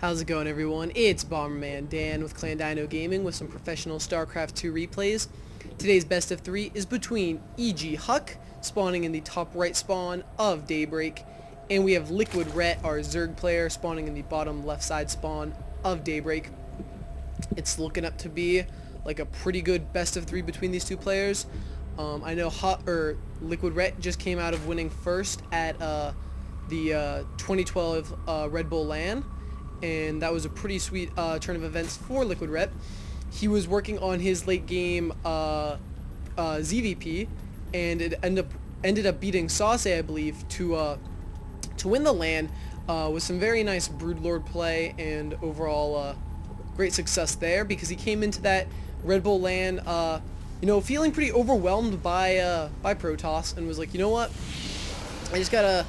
How's it going, everyone? It's Bomberman Dan with Clan Dino Gaming with some professional StarCraft 2 replays. Today's best of 3 is between e.g. HuK, spawning in the top right spawn of Daybreak, and we have Liquid Ret, our Zerg player, spawning in the bottom left side spawn of Daybreak. It's looking up to be like a pretty good best of 3 between these two players. I know Liquid Ret just came out of winning first at the 2012 Red Bull LAN, and that was a pretty sweet turn of events for Liquid Ret. He was working on his late game ZVP, and it ended up beating Sauce, I believe, to win the LAN with some very nice Broodlord play and overall great success there, because he came into that Red Bull LAN feeling pretty overwhelmed by Protoss, and was like, you know what, I just gotta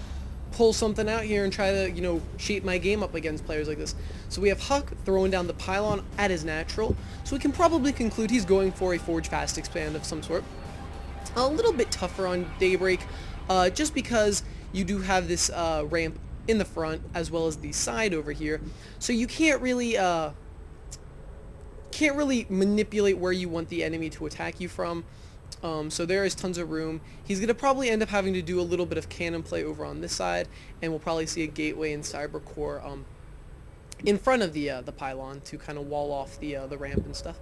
pull something out here and try to, shape my game up against players like this. So we have HuK throwing down the pylon at his natural, so we can probably conclude he's going for a Forge Fast expand of some sort. A little bit tougher on Daybreak, just because you do have this ramp in the front as well as the side over here, so you can't really manipulate where you want the enemy to attack you from. So there is tons of room. He's going to probably end up having to do a little bit of cannon play over on this side, and we'll probably see a gateway and cyber core in front of the pylon to kind of wall off the ramp and stuff.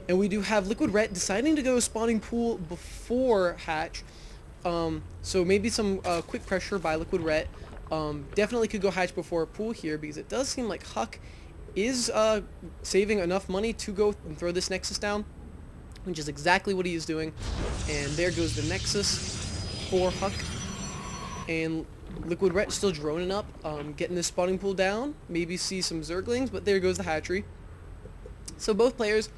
And we do have Liquid Ret deciding to go spawning pool before hatch. So maybe some quick pressure by Liquid Ret. Definitely could go hatch before pool here, because it does seem like HuK is saving enough money to go and throw this Nexus down, which is exactly what he is doing. And there goes the Nexus for HuK. And Liquid Ret still droning up, getting this spawning pool down. Maybe see some Zerglings, but there goes the hatchery. So both players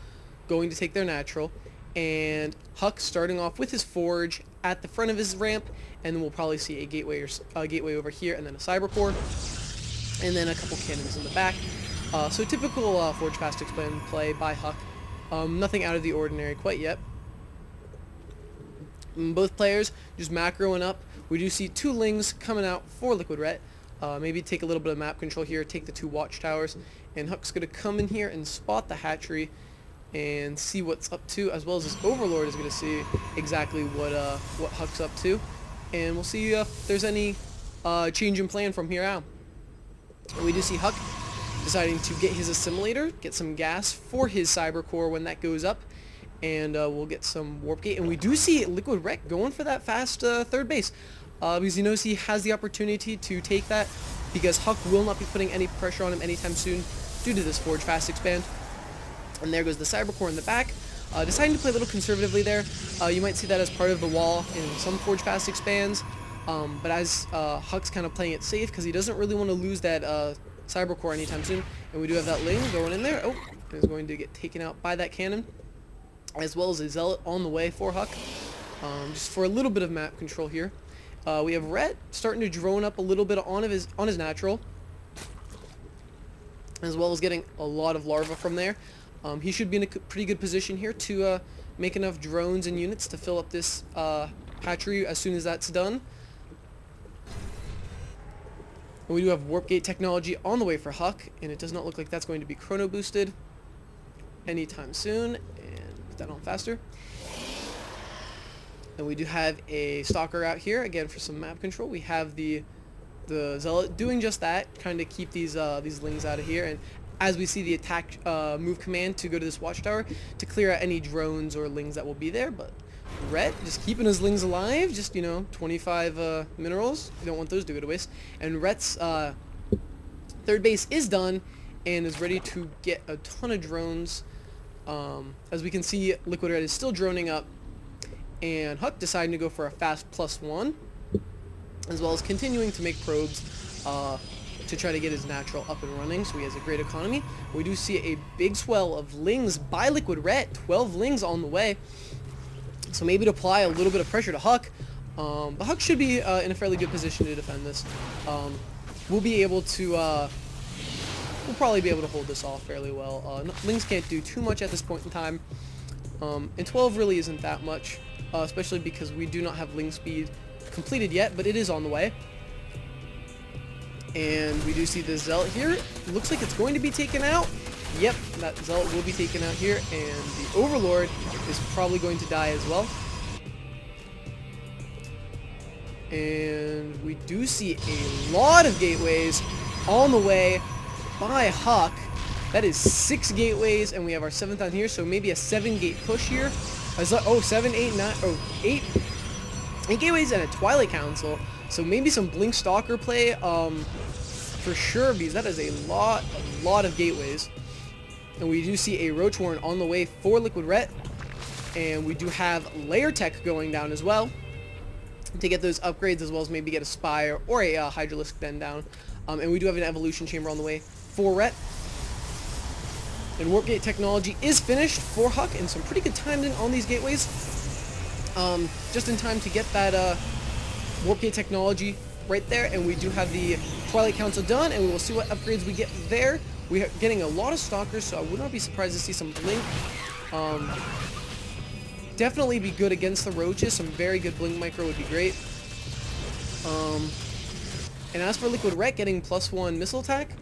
going to take their natural, and HuK starting off with his Forge at the front of his ramp, and then we'll probably see a gateway over here, and then a cyber core, and then a couple cannons in the back. So typical Forge Fast Expand play by HuK. Nothing out of the ordinary quite yet. Both players just macroing up. We do see two Lings coming out for Liquid Ret. Maybe take a little bit of map control here, take the two watchtowers, and HuK's going to come in here and spot the hatchery and see what's up to, as well as his Overlord is going to see exactly what HuK's up to. And we'll see if there's any change in plan from here out. We do see HuK deciding to get his assimilator, get some gas for his cyber core when that goes up, and we'll get some warp gate. And we do see Liquid Ret going for that fast third base, because he knows he has the opportunity to take that, because HuK will not be putting any pressure on him anytime soon due to this Forge Fast expand. And there goes the cyber core in the back, deciding to play a little conservatively there. You might see that as part of the wall in some Forge Fast expands, but as HuK's kind of playing it safe, because he doesn't really want to lose that cyber core anytime soon. And we do have that Ling going in there. Oh, is going to get taken out by that cannon, as well as a Zealot on the way for HuK, just for a little bit of map control here. We have Ret starting to drone up a little bit on his natural, as well as getting a lot of larva from there. He should be in a pretty good position here to make enough drones and units to fill up this hatchery as soon as that's done. And we do have Warp Gate technology on the way for HuK, and it does not look like that's going to be chrono boosted anytime soon. And put that on faster. And we do have a Stalker out here again for some map control. We have the Zealot doing just that, trying to keep these Lings out of here. And as we see the attack move command to go to this watchtower to clear out any drones or Lings that will be there, but Ret just keeping his Lings alive, just 25 minerals. You don't want those to go to waste. And Ret's third base is done and is ready to get a ton of drones. As we can see, Liquid Ret is still droning up, and HuK deciding to go for a fast +1, as well as continuing to make probes to try to get his natural up and running, so he has a great economy. We do see a big swell of Lings by Liquid Ret, 12 Lings on the way. So maybe to apply a little bit of pressure to HuK, but HuK should be in a fairly good position to defend this. We'll probably be able to hold this off fairly well. Lings can't do too much at this point in time, and 12 really isn't that much, especially because we do not have Ling speed completed yet, but it is on the way. And we do see the Zealot here. Looks like it's going to be taken out. Yep, that Zealot will be taken out here, and the Overlord is probably going to die as well. And we do see a lot of gateways on the way by HuK. That is 6 gateways, and we have our 7th on here, so maybe a 7-gate push here. Oh, 7, 8, 9, oh, 8 gateways and a Twilight Council. So maybe some Blink Stalker play, for sure, because that is a lot of gateways. And we do see a Roach Warren on the way for Liquid Ret. And we do have Layer Tech going down as well to get those upgrades, as well as maybe get a Spire or a Hydralisk Den down. And we do have an Evolution Chamber on the way for Ret. And Warp Gate technology is finished for HuK, and some pretty good timing on these gateways. Just in time to get that Warp Gate technology right there, and we do have the Twilight Council done, and we will see what upgrades we get there. We are getting a lot of Stalkers, so I would not be surprised to see some Blink. Definitely be good against the Roaches. Some very good Blink Micro would be great. And as for Liquid Ret, getting +1 missile attack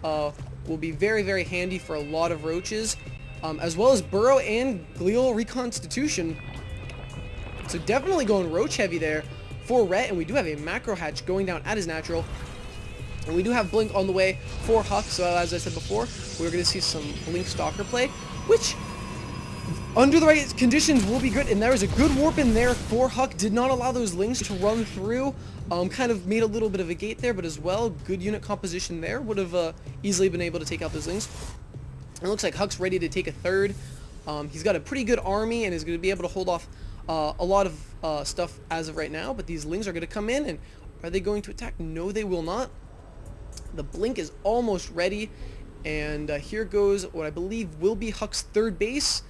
will be very handy for a lot of Roaches, as well as Burrow and Glial Reconstitution. So definitely going Roach heavy there for Ret, and we do have a Macro Hatch going down at his natural. And we do have Blink on the way for HuK, so as I said before, we're going to see some Blink Stalker play, which, under the right conditions, will be good. And there is a good warp in there for HuK. Did not allow those Lings to run through. Kind of made a little bit of a gate there, but as well, good unit composition there. Would have easily been able to take out those Lings. It looks like HuK's ready to take a third. He's got a pretty good army and is going to be able to hold off a lot of stuff as of right now. But these Lings are going to come in, and are they going to attack? No, they will not. The Blink is almost ready, and here goes what I believe will be HuK's third base.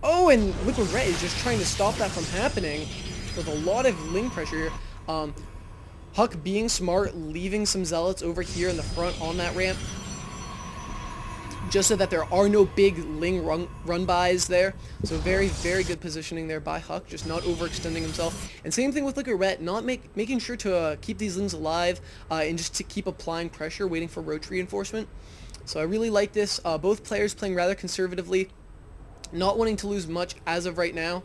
Oh, and Liquid Ret is just trying to stop that from happening with a lot of Ling pressure here. HuK being smart, leaving some Zealots over here in the front on that ramp, just so that there are no big Ling run-bys there. So very good positioning there by HuK, just not overextending himself. And same thing with Liquid Ret, not making sure to keep these Lings alive, and just to keep applying pressure, waiting for Roach reinforcement. So I really like this. Both players playing rather conservatively, not wanting to lose much as of right now.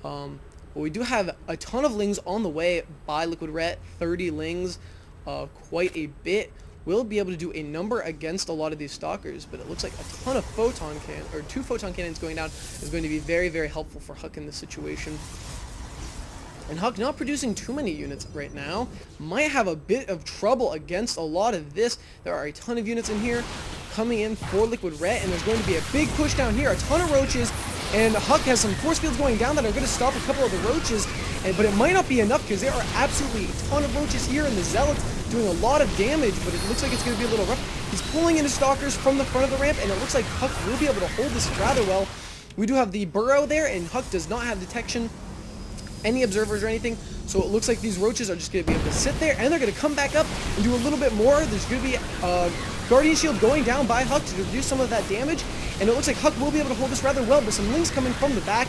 But we do have a ton of Lings on the way by Liquid Ret, 30 Lings, quite a bit. We'll be able to do a number against a lot of these Stalkers, but it looks like a ton of Photon Cannon, or 2 Photon Cannons going down is going to be very helpful for HuK in this situation. And HuK not producing too many units right now. Might have a bit of trouble against a lot of this. There are a ton of units in here coming in for Liquid Ret, and there's going to be a big push down here. A ton of Roaches, and HuK has some force fields going down that are going to stop a couple of the Roaches, but it might not be enough because there are absolutely a ton of Roaches here, and the Zealots doing a lot of damage, but it looks like it's going to be a little rough. He's pulling in his Stalkers from the front of the ramp, and it looks like HuK will be able to hold this rather well. We do have the Burrow there, and HuK does not have detection, any observers or anything, so it looks like these Roaches are just going to be able to sit there, and they're going to come back up and do a little bit more. There's going to be Guardian Shield going down by HuK to reduce some of that damage, and it looks like HuK will be able to hold this rather well, but some Lings coming from the back,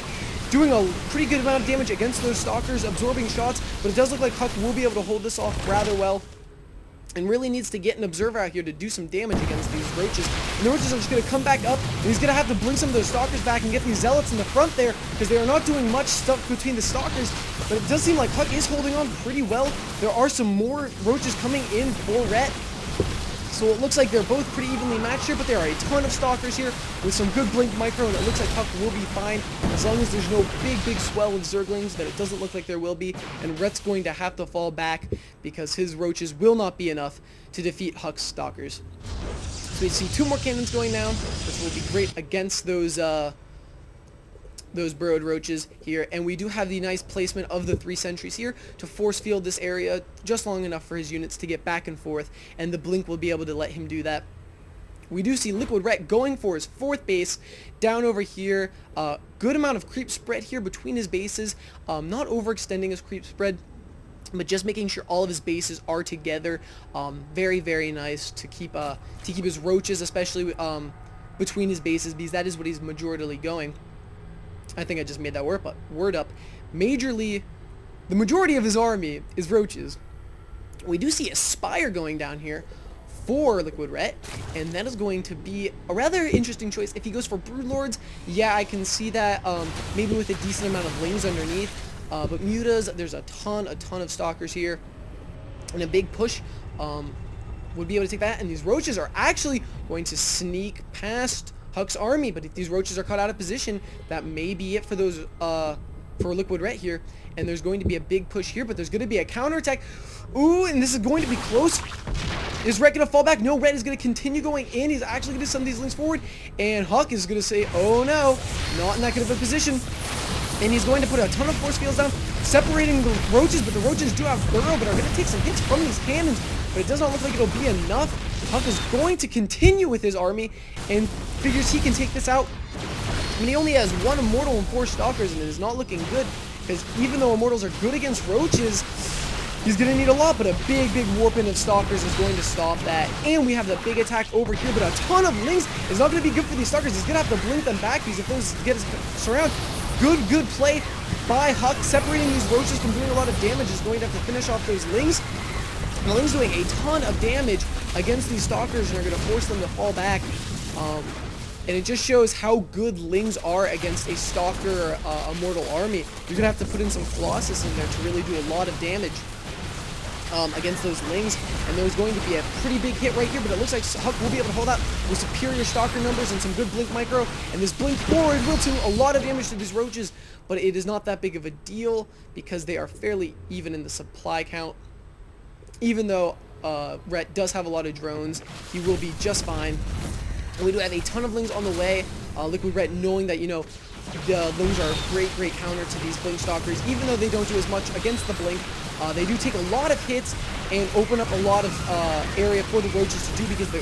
doing a pretty good amount of damage against those Stalkers, absorbing shots, but it does look like HuK will be able to hold this off rather well, and really needs to get an Observer out here to do some damage against these Roaches. And the Roaches are just going to come back up, and he's going to have to bring some of those Stalkers back and get these Zealots in the front there, because they are not doing much stuff between the Stalkers, but it does seem like HuK is holding on pretty well. There are some more Roaches coming in for Ret, so it looks like they're both pretty evenly matched here, but there are a ton of Stalkers here with some good Blink Micro, and it looks like HuK will be fine as long as there's no big swell with Zerglings, but it doesn't look like there will be, and Ret's going to have to fall back because his Roaches will not be enough to defeat HuK's Stalkers. So we see 2 more cannons going down, which will be great against those burrowed Roaches here, and we do have the nice placement of the 3 sentries here to force field this area just long enough for his units to get back and forth, and the Blink will be able to let him do that. We do see Liquid Ret going for his 4th base down over here. Good amount of creep spread here between his bases, not overextending his creep spread, but just making sure all of his bases are together. Very nice to keep his Roaches, especially between his bases, because that is what he's majoritarily going. I think I just made that word up. The majority of his army is Roaches, We do see a Spire going down here for Liquid Ret, and that is going to be a rather interesting choice. If he goes for Broodlords, yeah, I can see that, maybe with a decent amount of Lings underneath, but Mutas, there's a ton of Stalkers here, and a big push would be able to take that, and these Roaches are actually going to sneak past HuK's army, but if these Roaches are caught out of position, that may be it for those, for Liquid Ret here, and there's going to be a big push here, but there's going to be a counterattack. Ooh, and this is going to be close. Is Ret going to fall back? No, Ret is going to continue going in. He's actually going to send these Lings forward, and HuK is going to say, oh no, not in that good of a position. And he's going to put a ton of force fields down, separating the Roaches, but the Roaches do have Burrow, but are going to take some hits from these cannons, but it does not look like it'll be enough. HuK is going to continue with his army, and figures he can take this out. I mean, he only has 1 Immortal and 4 Stalkers, and it is not looking good, because even though Immortals are good against Roaches, he's going to need a lot, but a big warping of Stalkers is going to stop that. And we have the big attack over here, but a ton of Lings is not going to be good for these Stalkers. He's going to have to blink them back, because if those get his surround, good play by HuK. Separating these Roaches from doing a lot of damage is going to have to finish off those Lings. And the Lings doing a ton of damage against these Stalkers, and are going to force them to fall back. And it just shows how good Lings are against a Stalker Immortal army. You're going to have to put in some Colossus in there to really do a lot of damage against those Lings, and there's going to be a pretty big hit right here, but it looks like HuK will be able to hold out with superior Stalker numbers and some good Blink Micro, and this Blink forward will do a lot of damage to these Roaches, but it is not that big of a deal because they are fairly even in the supply count. Even though Ret does have a lot of drones, he will be just fine. And we do have a ton of Lings on the way. Liquid Ret knowing that, you know, the Lings are a great counter to these Blink Stalkers, even though they don't do as much against the Blink. They do take a lot of hits and open up a lot of area for the Roaches to do, because the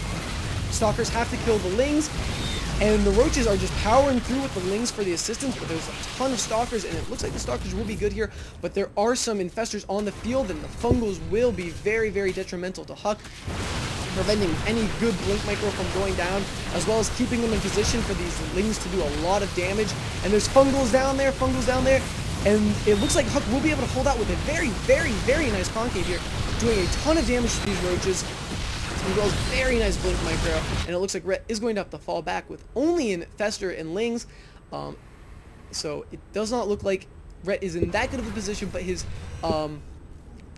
Stalkers have to kill the Lings, and the Roaches are just powering through with the Lings for the assistance, but there's a ton of Stalkers, and it looks like the Stalkers will be good here, but there are some Infestors on the field, and the Fungals will be very detrimental to HuK, preventing any good Blink Micro from going down, as well as keeping them in position for these Lings to do a lot of damage. And there's Fungals down there, and it looks like HuK will be able to hold out with a very nice concave here, doing a ton of damage to these Roaches, as well as very nice Blink Micro, and it looks like Ret is going to have to fall back with only Infestor and Lings, so it does not look like Ret is in that good of a position, but his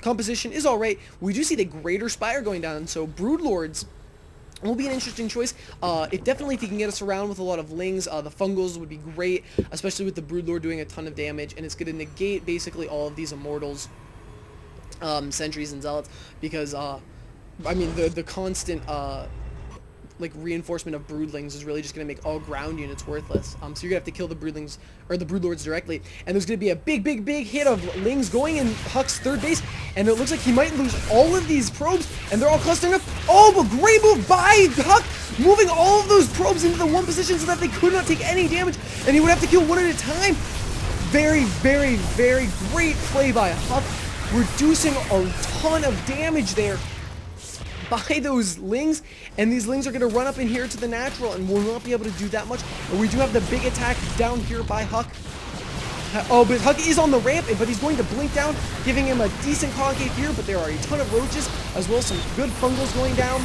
composition is alright. We do see the Greater Spire going down, so Broodlords will be an interesting choice. If he can get us around with a lot of Lings, the Fungals would be great, especially with the Broodlord doing a ton of damage, and it's going to negate basically all of these Immortals, Sentries, and Zealots, because, I mean, the constant, like, reinforcement of Broodlings is really just going to make all ground units worthless. So you're going to have to kill the Broodlings, or the Broodlords directly. And there's going to be a big hit of Lings going in HuK's third base, and it looks like he might lose all of these probes, and they're all clustering up. Oh, but great move by HuK, moving all of those probes into the one position so that they could not take any damage, and he would have to kill one at a time. Very great play by HuK, reducing a ton of damage there by those Lings, and these Lings are going to run up in here to the natural and will not be able to do that much. And we do have the big attack down here by HuK. Oh, but HuK is on the ramp, but he's going to blink down, giving him a decent concave here, but there are a ton of Roaches, as well as some good Fungals going down.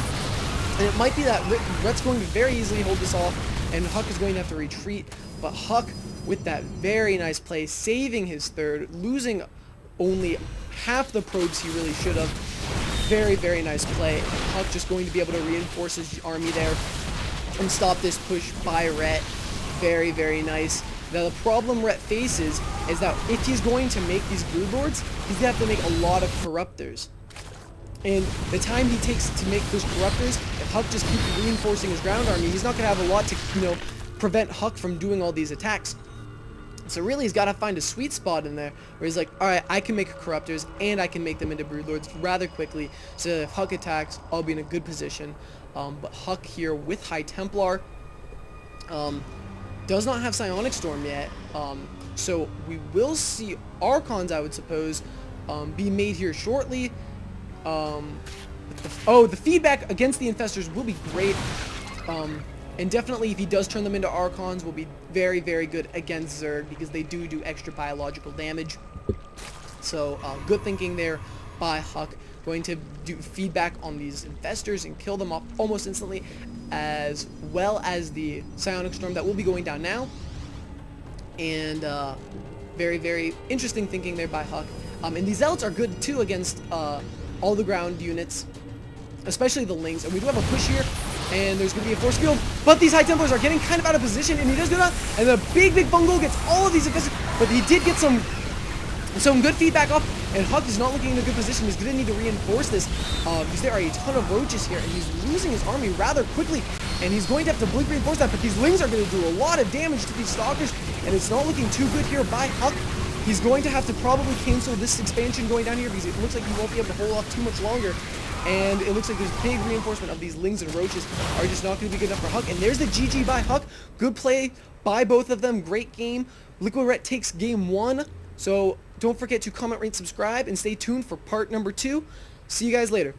And it might be that Ret's going to very easily hold this off, and HuK is going to have to retreat. But HuK, with that very nice play, saving his third, losing only half the probes he really should have. Very nice play. HuK just going to be able to reinforce his army there and stop this push by Ret. Very nice. Now the problem Ret faces is that if he's going to make these Broodlords, he's going to have to make a lot of Corruptors. And the time he takes to make those Corruptors, if HuK just keeps reinforcing his ground army, he's not going to have a lot to, you know, prevent HuK from doing all these attacks. So really, he's got to find a sweet spot in there where he's like, alright, I can make Corruptors, and I can make them into Broodlords rather quickly, so that if HuK attacks, I'll be in a good position. But HuK here with High Templar does not have Psionic Storm yet, so we will see Archons, I would suppose, be made here shortly. The feedback against the Infestors will be great. And definitely, if he does turn them into Archons, will be very good against Zerg, because they do extra biological damage. So, good thinking there by HuK. going to do feedback on these infestors and kill them off almost instantly, as well as the psionic storm that will be going down now. And very, very interesting thinking there by HuK. And these zealots are good too against all the ground units, especially the lings. And we do have a push here, and there's going to be a force field, but these High Templars are getting kind of out of position, and he does do that, and then a big bungle gets all of these infestors, but he did get some good feedback off, and HuK is not looking in a good position. He's going to need to reinforce this, because there are a ton of roaches here, and he's losing his army rather quickly, and he's going to have to blink reinforce that, but these lings are going to do a lot of damage to these stalkers, and it's not looking too good here by HuK. He's going to have to probably cancel this expansion going down here, because it looks like he won't be able to hold off too much longer. And it looks like this big reinforcement of these lings and roaches are just not going to be good enough for HuK. And there's the GG by HuK. Good play by both of them. Great game. Liquid Ret takes game 1. So don't forget to comment, rate, subscribe, and stay tuned for part number 2. See you guys later.